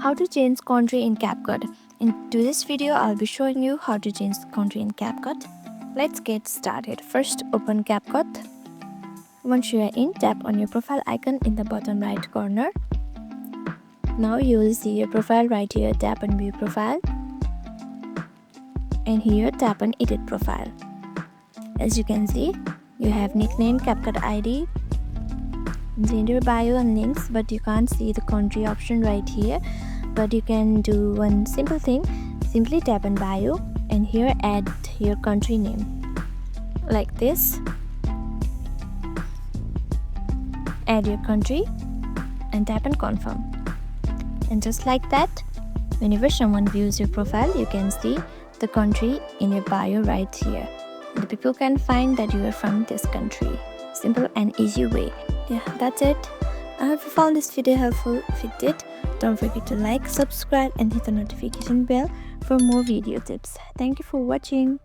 How to change country in CapCut. In today's video, I'll be showing you how to change country in CapCut. Let's get started. First, open CapCut. Once you are in, tap on your profile icon in the bottom right corner. Now you will see your profile right here. Tap on View Profile. And here, tap on Edit Profile. As you can see, you have nickname, CapCut ID, gender, bio and links, but you can't see the country option right here. But you can do one simple thing. Simply tap on bio and here add your country name like this. Add your country and tap on confirm. And just like that, whenever someone views your profile, you can see the country in your bio right here. The people can find that you are from this country. Simple and easy way. Yeah, that's it. I hope you found this video helpful. If you did, don't forget to like, subscribe and hit the notification bell for more video tips. Thank you for watching.